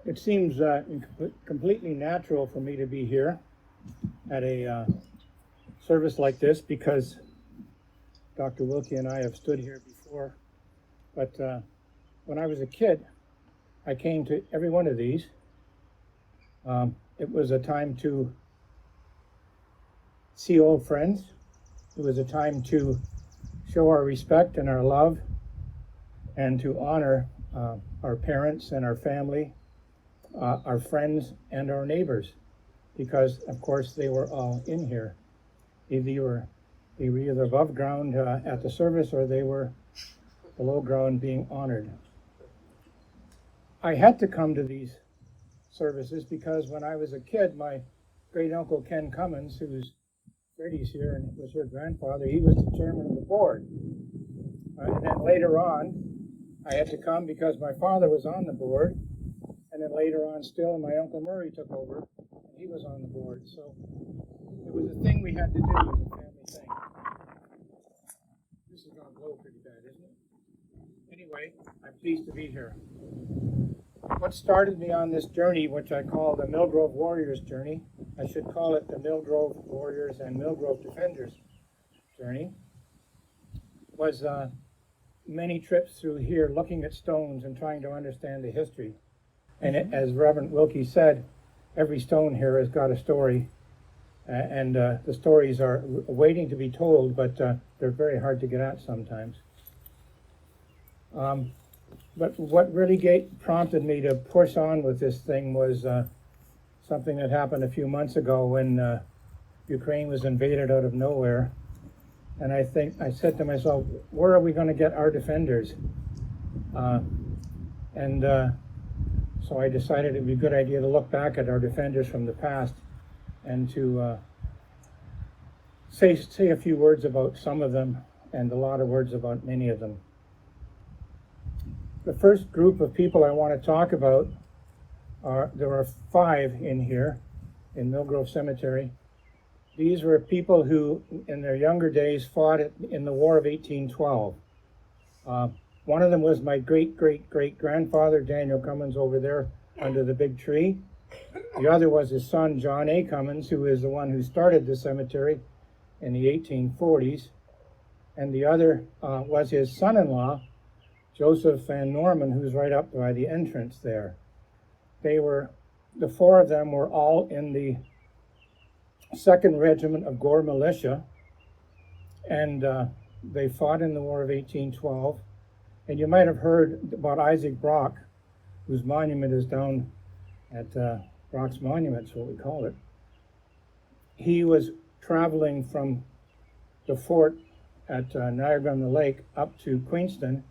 It seems completely natural for me to be here at a service like this because Dr. Wilkie and I have stood here before. But when I was a kid, I came to every one of these. It was a time to see old friends. It was a time to show our respect and our love and to honor our parents and our family, our friends and our neighbors, because of course they were all in here. They were either above ground at the service or they were below ground being honored. I had to come to these services because when I was a kid, my great uncle Ken Cummins, who's Freddie's here and was her grandfather, he was the chairman of the board. And then later on, I had to come because my father was on the board. And then later on still, my Uncle Murray took over, and he was on the board. So it was a thing we had to do, it was a family thing. This is going to blow pretty bad, isn't it? Anyway, I'm pleased to be here. What started me on this journey, which I call the Millgrove Warriors journey, I should call it the Millgrove Warriors and Millgrove Defenders journey, was many trips through here looking at stones and trying to understand the history. And as Reverend Wilkie said, every stone here has got a story, and the stories are waiting to be told, but they're very hard to get at sometimes. But what really prompted me to push on with this thing was something that happened a few months ago when Ukraine was invaded out of nowhere. And I said to myself, where are we going to get our defenders? So I decided it would be a good idea to look back at our defenders from the past and to say a few words about some of them and a lot of words about many of them. The first group of people I want to talk about there are 5 in here in Millgrove Cemetery. These were people who, in their younger days, fought in the War of 1812. One of them was my great-great-great-grandfather, Daniel Cummins, over there under the big tree. The other was his son, John A. Cummins, who is the one who started the cemetery in the 1840s. And the other was his son-in-law, Joseph Van Norman, who's right up by the entrance there. The 4 of them were all in the 2nd Regiment of Gore Militia, and they fought in the War of 1812. And you might have heard about Isaac Brock, whose monument is down at Brock's Monument, is what we call it. He was traveling from the fort at Niagara-on-the-Lake up to Queenston,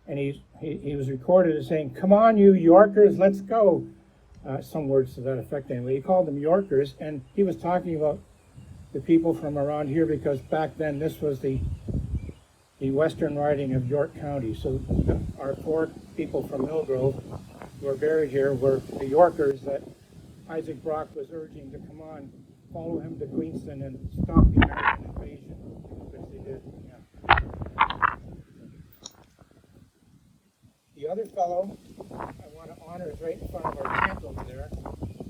and he was recorded as saying, "Come on, you Yorkers, let's go." Some words to that effect anyway. He called them Yorkers, and he was talking about the people from around here because back then this was the western riding of York County. So our 4 people from Millgrove who are buried here were the Yorkers that Isaac Brock was urging to come on, follow him to Queenston and stop the American invasion, which they did. Yeah. The other fellow I want to honor is right in front of our tent over there.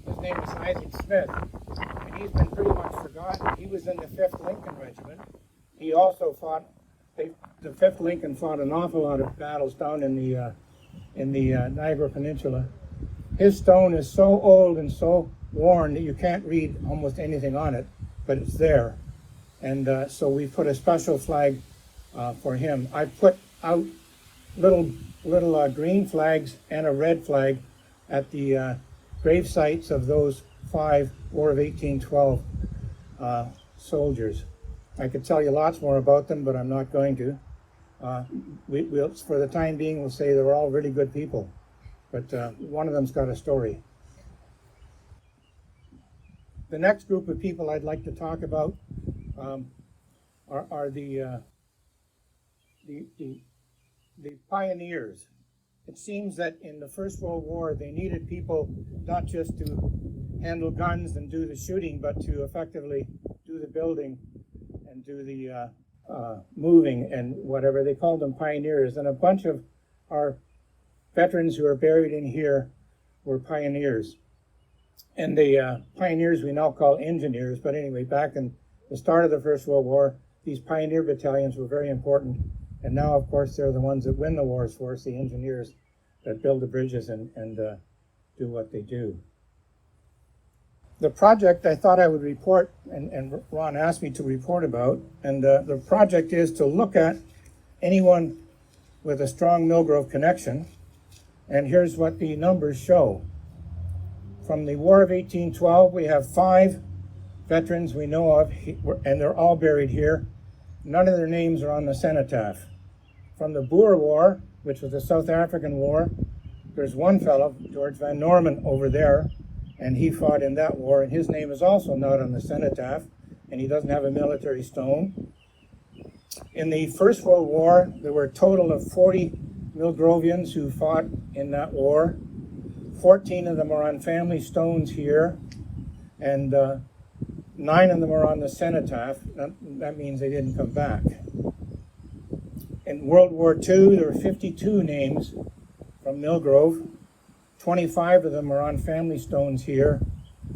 His name is Isaac Smith, and he's been pretty much forgotten. He was in the 5th Lincoln Regiment. He also fought, the 5th Lincoln fought an awful lot of battles down in the Niagara Peninsula. His stone is so old and so worn that you can't read almost anything on it, but it's there. And so we put a special flag for him. I put out little green flags and a red flag at the grave sites of those 5 War of 1812 soldiers. I could tell you lots more about them, but I'm not going to. We'll, for the time being, we'll say they're all really good people, but one of them's got a story. The next group of people I'd like to talk about are the pioneers. It seems that in the First World War, they needed people not just to handle guns and do the shooting, but to effectively do the building and do the moving and whatever. They called them pioneers. And a bunch of our veterans who are buried in here were pioneers. And the pioneers we now call engineers, but anyway, back in the start of the First World War, these pioneer battalions were very important. And now, of course, they're the ones that win the wars for us, the engineers that build the bridges and do what they do. The project I thought I would report, and Ron asked me to report about, and the project is to look at anyone with a strong Millgrove connection. And here's what the numbers show. From the War of 1812, we have 5 veterans we know of, and they're all buried here. None of their names are on the cenotaph. From the Boer War, which was the South African War, there's one fellow, George Van Norman, over there, and he fought in that war, and his name is also not on the cenotaph, and he doesn't have a military stone. In the First World War, there were a total of 40 Millgrovians who fought in that war. 14 of them are on family stones here, and 9 of them are on the cenotaph. That means they didn't come back. In World War II, there were 52 names from Millgrove. 25 of them are on family stones here.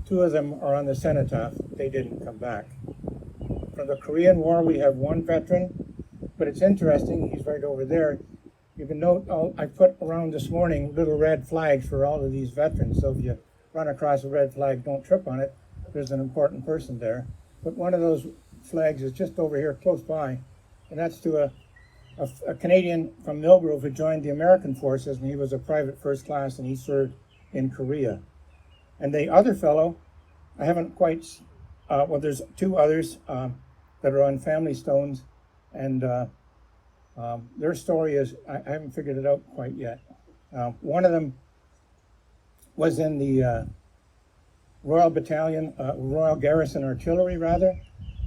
2 of them are on the cenotaph. They didn't come back. From the Korean War, we have 1 veteran, but it's interesting, he's right over there. You can note, I put around this morning little red flags for all of these veterans, so if you run across a red flag, don't trip on it. There's an important person there. But one of those flags is just over here close by, and that's to a Canadian from Millgrove who joined the American forces, and he was a private first class, and he served in Korea. And the other fellow, I haven't quite, well, there's 2 others that are on family stones, and their story is, I haven't figured it out quite yet. One of them was in the Royal Battalion, Royal Garrison Artillery, rather.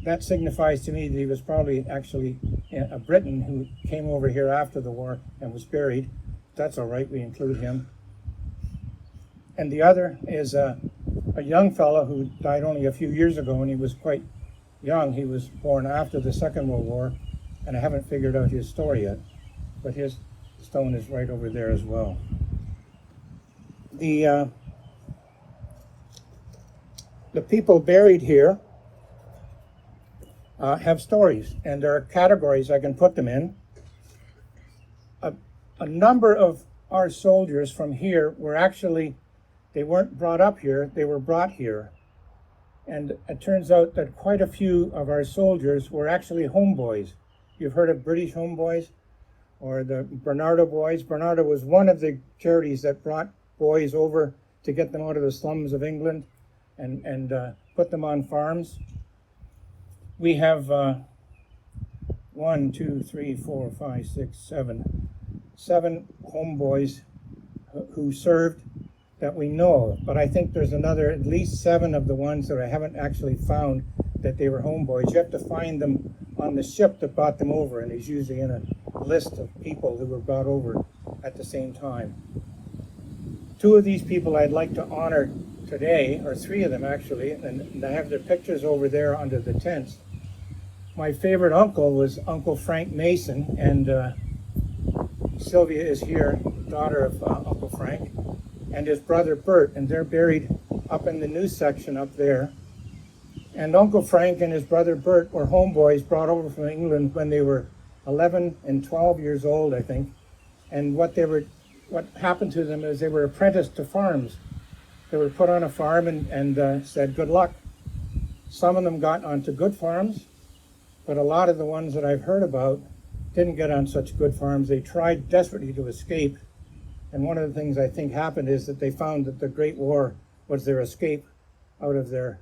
That signifies to me that he was probably actually a Briton who came over here after the war and was buried. That's all right, we include him. And the other is a young fellow who died only a few years ago, and he was quite young. He was born after the Second World War, and I haven't figured out his story yet, but his stone is right over there as well. The people buried here have stories, and there are categories I can put them in. A number of our soldiers from here were actually, they weren't brought up here, they were brought here. And it turns out that quite a few of our soldiers were actually homeboys. You've heard of British homeboys or the Bernardo boys. Bernardo was one of the charities that brought boys over to get them out of the slums of England and put them on farms. We have 1, 2, 3, 4, 5, 6, 7 homeboys who served that we know of. But I think there's another, at least 7 of the ones that I haven't actually found that they were homeboys. You have to find them on the ship that brought them over, and he's usually in a list of people who were brought over at the same time. 2 of these people I'd like to honor today, or 3 of them actually, and I have their pictures over there under the tents. My favorite uncle was Uncle Frank Mason, and Sylvia is here, daughter of Uncle Frank, and his brother Bert, and they're buried up in the news section up there. And Uncle Frank and his brother Bert were homeboys brought over from England when they were 11 and 12 years old, I think. And what happened to them is they were apprenticed to farms. They were put on a farm and said, good luck. Some of them got onto good farms, but a lot of the ones that I've heard about didn't get on such good farms. They tried desperately to escape. And one of the things I think happened is that they found that the Great War was their escape out of their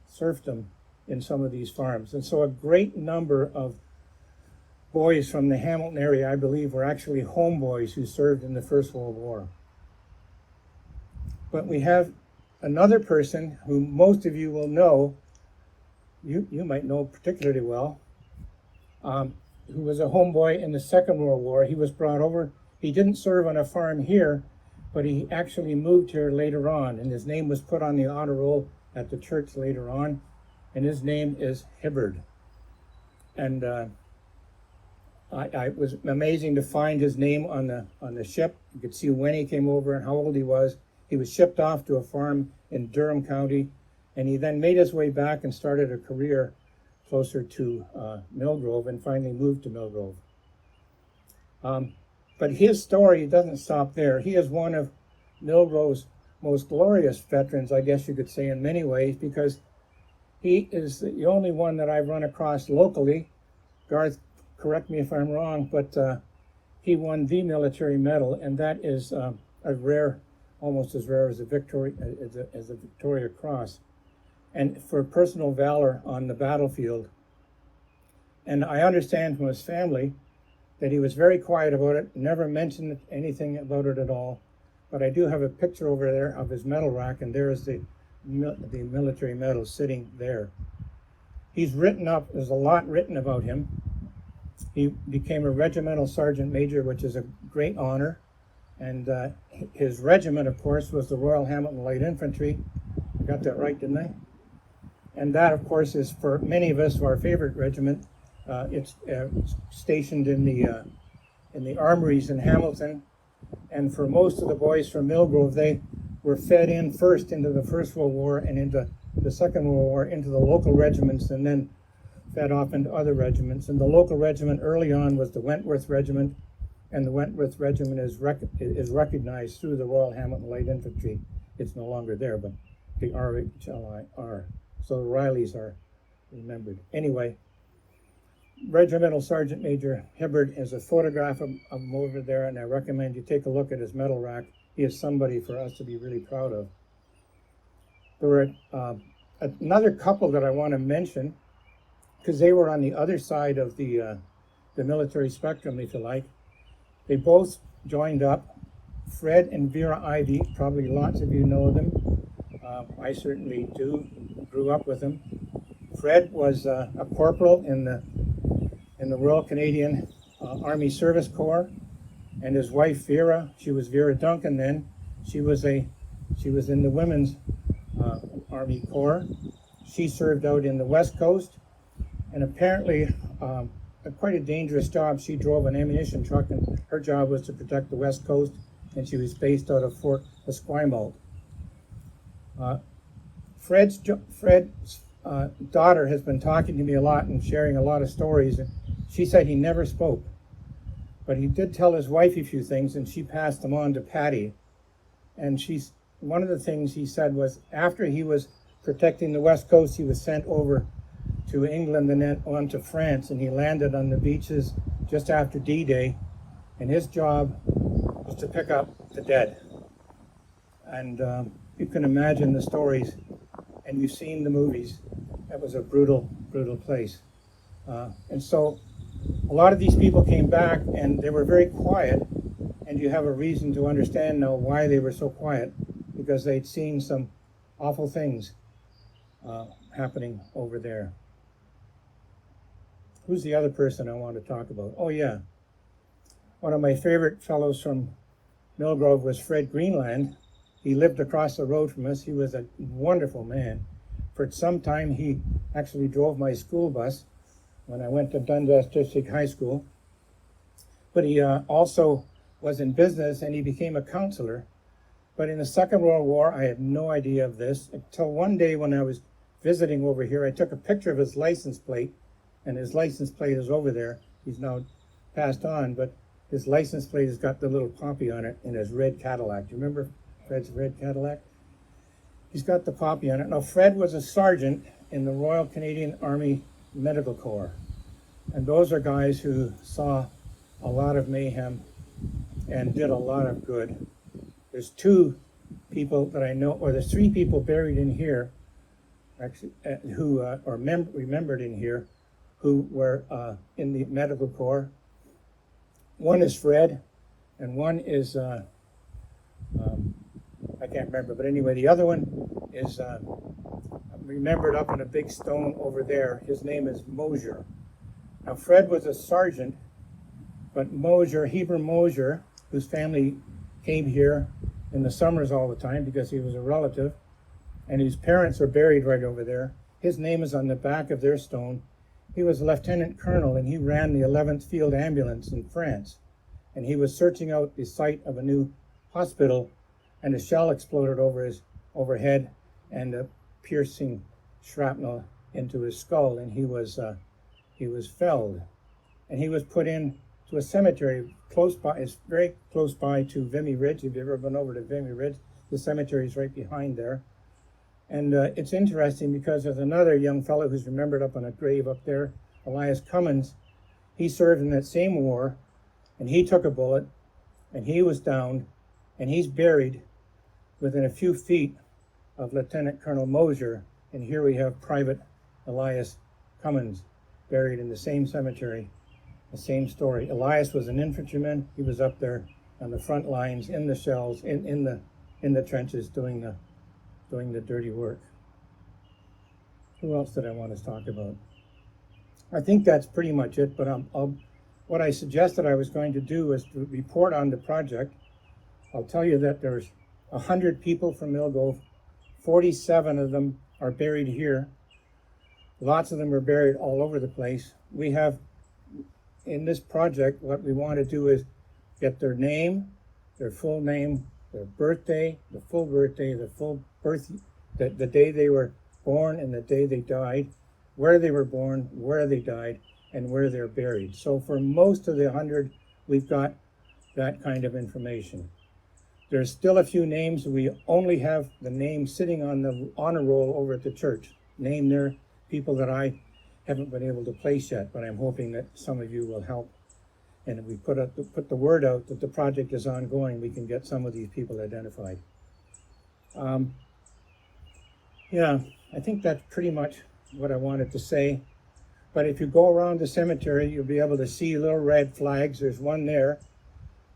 serfdom in some of these farms. And so a great number of boys from the Hamilton area, I believe, were actually homeboys who served in the First World War. But we have another person who most of you will know, you might know particularly well, who was a homeboy in the Second World War. He was brought over. He didn't serve on a farm here, but he actually moved here later on, and his name was put on the honor roll at the church later on, and his name is Hibbard. And It was amazing to find his name on the ship. You could see when he came over and how old he was. He was shipped off to a farm in Durham County, and he then made his way back and started a career closer to Millgrove and finally moved to Millgrove. But his story doesn't stop there. He is one of Millgrove's most glorious veterans, I guess you could say, in many ways, because he is the only one that I've run across locally. Garth, correct me if I'm wrong, but he won the military medal, and that is a rare, almost as rare as a Victoria Cross, and for personal valor on the battlefield. And I understand from his family that he was very quiet about it, never mentioned anything about it at all. But I do have a picture over there of his medal rack, and there is the military medal sitting there. He's written up, there's a lot written about him. He became a regimental sergeant major, which is a great honor. And his regiment, of course, was the Royal Hamilton Light Infantry. I got that right, didn't I? And that, of course, is for many of us our favorite regiment. It's stationed in the armories in Hamilton. And for most of the boys from Millgrove, they were fed in first into the First World War and into the Second World War, into the local regiments, and then fed off into other regiments. And the local regiment early on was the Wentworth Regiment, and the Wentworth Regiment is recognized through the Royal Hamilton Light Infantry. It's no longer there, but the RHLIR. So the Rileys are remembered. Anyway, Regimental Sergeant Major Hibbard is a photograph of him over there, and I recommend you take a look at his medal rack. He is somebody for us to be really proud of. There were another couple that I want to mention, because they were on the other side of the military spectrum, if you like. They both joined up. Fred and Vera Ivy, probably lots of you know them. I certainly do, grew up with them. Fred was a corporal in the Royal Canadian Army Service Corps, and his wife Vera, she was Vera Duncan then. She was in the Women's Army Corps. She served out in the West Coast, and apparently quite a dangerous job. She drove an ammunition truck, and her job was to protect the West Coast, and she was based out of Fort Esquimalt. Fred's daughter has been talking to me a lot and sharing a lot of stories, and she said he never spoke, but he did tell his wife a few things, and she passed them on to Patty. And one of the things he said was after he was protecting the West Coast, he was sent over to England and then on to France, and he landed on the beaches just after D-Day, and his job was to pick up the dead. And you can imagine the stories, and you've seen the movies. That was a brutal, brutal place. And so a lot of these people came back, and they were very quiet, and you have a reason to understand now why they were so quiet, because they'd seen some awful things happening over there. Who's the other person I want to talk about? Oh yeah, one of my favorite fellows from Millgrove was Fred Greenland. He lived across the road from us. He was a wonderful man. For some time, he actually drove my school bus when I went to Dundas District High School. But he also was in business, and he became a counselor. But in the Second World War, I had no idea of this until one day when I was visiting over here. I took a picture of his license plate, and his license plate is over there. He's now passed on, but his license plate has got the little poppy on it in his red Cadillac. Do you remember Fred's red Cadillac? He's got the poppy on it. Now, Fred was a sergeant in the Royal Canadian Army Medical Corps. And those are guys who saw a lot of mayhem and did a lot of good. There's two people that I know, or there's three people buried in here, actually, who are remembered in here, who were in the medical corps. One is Fred, and one is, I can't remember, but anyway, the other one is remembered up in a big stone over there. His name is Mosier. Now, Fred was a sergeant, but Mosier, Heber Mosier, whose family came here in the summers all the time because he was a relative, and his parents are buried right over there. His name is on the back of their stone, He was a lieutenant colonel, and he ran the 11th Field Ambulance in France. And he was searching out the site of a new hospital, and a shell exploded overhead, and a piercing shrapnel into his skull, and he was felled, and he was put in to a cemetery close by. It's very close by to Vimy Ridge. If you've ever been over to Vimy Ridge, the cemetery is right behind there. And it's interesting because there's another young fellow who's remembered up on a grave up there, Elias Cummins. He served in that same war, and he took a bullet, and he was downed, and he's buried within a few feet of Lieutenant Colonel Mosier. And here we have Private Elias Cummins buried in the same cemetery, the same story. Elias was an infantryman. He was up there on the front lines, in the shells, in the trenches, doing the dirty work. Who else did I want to talk about? I think that's pretty much it, but what I suggested I was going to do is to report on the project. I'll tell you that there's 100 people from Millgrove. 47 of them are buried here. Lots of them are buried all over the place. We have, in this project, what we want to do is get their name, their full name, their birthday, the full birthday, the full birth, the day they were born and the day they died, where they were born, where they died, and where they're buried. So for most of the 100, we've got that kind of information. There's still a few names. We only have the names sitting on the honor roll over at the church. Name there, people that I haven't been able to place yet, but I'm hoping that some of you will help. And if we put the word out that the project is ongoing, we can get some of these people identified. Yeah, I think that's pretty much what I wanted to say. But if you go around the cemetery, you'll be able to see little red flags. There's one there,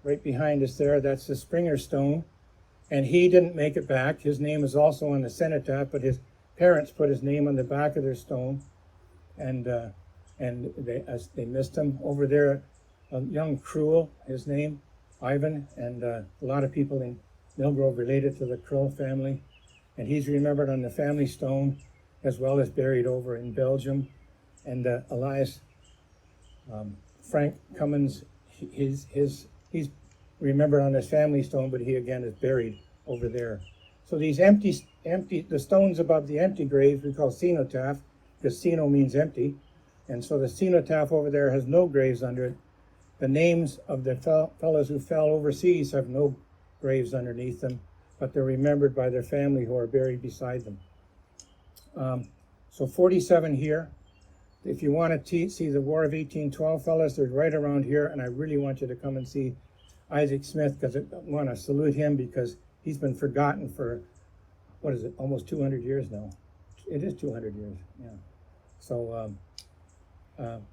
right behind us there. That's the Springer stone. And he didn't make it back. His name is also on the cenotaph, but his parents put his name on the back of their stone. And they missed him. Over there, a young Cruel, his name, Ivan, and a lot of people in Millgrove related to the Cruel family. And he's remembered on the family stone, as well as buried over in Belgium. And Elias Frank Cummins, he's remembered on his family stone, but he again is buried over there. So these empty, the stones above the empty graves we call cenotaph, because ceno means empty. And so the cenotaph over there has no graves under it. The names of the fellows who fell overseas have no graves underneath them, but they're remembered by their family who are buried beside them. So 47 here. If you want to see the War of 1812, fellas, they're right around here, and I really want you to come and see Isaac Smith, because I want to salute him because he's been forgotten for, what is it, almost 200 years now. It is 200 years, yeah. So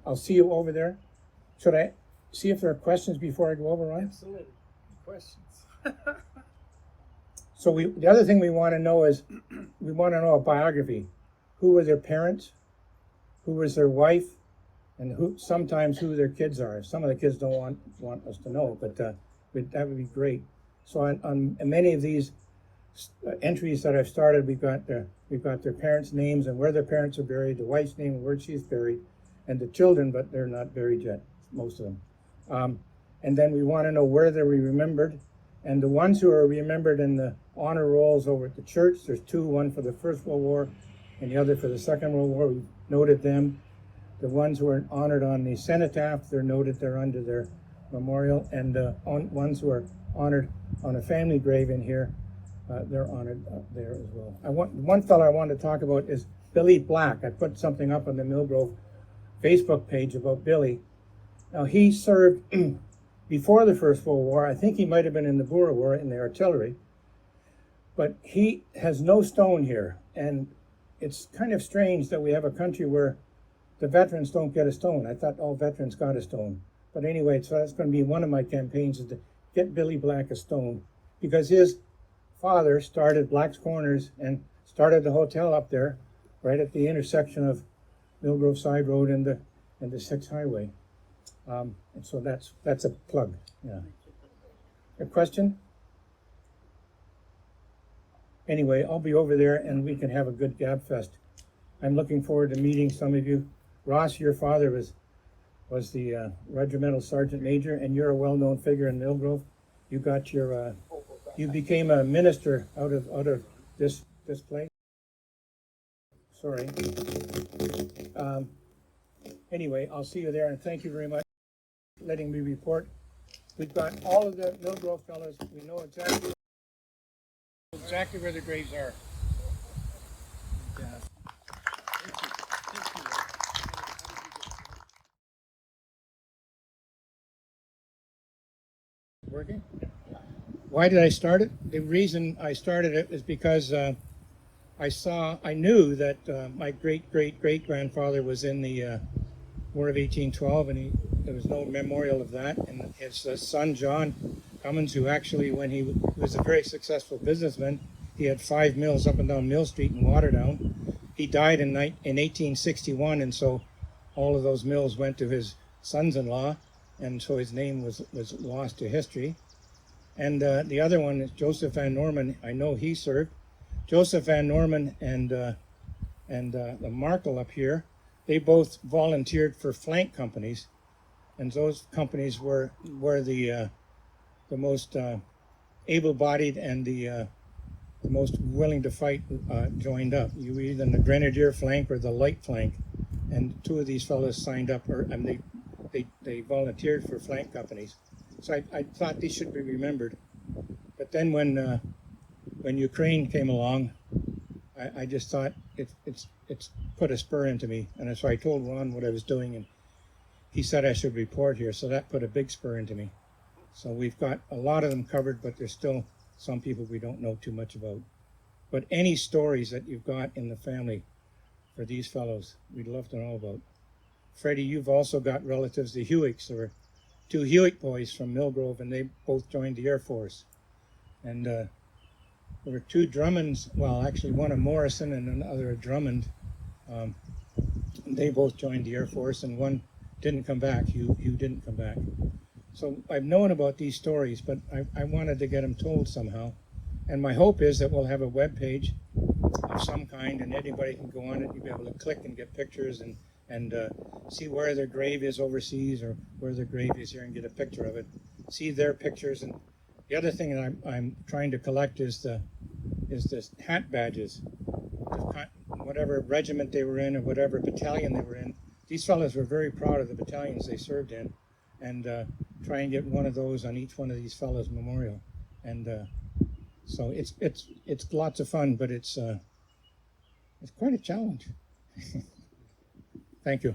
I'll see you over there. Should I see if there are questions before I go over, Ryan? Absolutely. Questions. So the other thing we want to know is, we want to know a biography. Who were their parents? Who was their wife? And sometimes who their kids are. Some of the kids don't want us to know, but that would be great. So on many of these entries that I've started, we've got their parents' names and where their parents are buried, the wife's name and where she's buried, and the children, but they're not buried yet, most of them. And then we want to know where they were remembered. And the ones who are remembered in the honor rolls over at the church, there's two, one for the First World War and the other for the Second World War. We've noted them. The ones who are honored on the cenotaph, they're noted there under their memorial. And ones who are honored on a family grave in here, they're honored there as well. One fellow I want to talk about is Billy Black. I put something up on the Millgrove Facebook page about Billy. Now, he served before the First World War. I think he might have been in the Boer War in the artillery. But he has no stone here. And it's kind of strange that we have a country where the veterans don't get a stone. I thought all veterans got a stone. But anyway, so that's going to be one of my campaigns, is to get Billy Black a stone, because his father started Black's Corners and started the hotel up there, right at the intersection of Millgrove Side Road and the 6th Highway. And so that's a plug. Yeah. A question? Anyway, I'll be over there and we can have a good gab fest. I'm looking forward to meeting some of you. Ross, your father was the regimental sergeant major, and you're a well-known figure in Millgrove. You got your you became a minister out of this place. Sorry. Um, anyway, I'll see you there, and thank you very much for letting me report. We've got all of the Millgrove fellows. We know exactly where the graves are. Yeah. Working? Why did I start it? The reason I started it is because I knew that my great grandfather was in the War of 1812, and there was no memorial of that. And his son John Cummins, who actually, when he was a very successful businessman, he had 5 mills up and down Mill Street in Waterdown. He died in 1861, and so all of those mills went to his sons-in-law, and so his name was lost to history. And the other one is Joseph Van Norman. I know he served. Joseph Van Norman and the Markle up here, they both volunteered for flank companies, and those companies were the most able-bodied and the most willing to fight joined up. You were either in the grenadier flank or the light flank, and 2 of these fellows signed up, they volunteered for flank companies. So I thought these should be remembered. But then when Ukraine came along, I just thought it's put a spur into me, and so I told Ron what I was doing, and he said I should report here. So that put a big spur into me. So we've got a lot of them covered, but there's still some people we don't know too much about. But any stories that you've got in the family for these fellows, we'd love to know about. Freddie, you've also got relatives, the Hewicks. There were 2 Hewick boys from Millgrove, and they both joined the Air Force. And there were 2 Drummonds, well, actually one a Morrison and another a Drummond. They both joined the Air Force, and one didn't come back. Hugh didn't come back. So I've known about these stories, but I wanted to get them told somehow. And my hope is that we'll have a web page of some kind, and anybody can go on it. You'll be able to click and get pictures and see where their grave is overseas or where their grave is here and get a picture of it. See their pictures. And the other thing that I'm trying to collect is the hat badges. Whatever regiment they were in or whatever battalion they were in. These fellows were very proud of the battalions they served in, and try and get one of those on each one of these fellows' memorial. And so it's lots of fun, but it's quite a challenge. Thank you.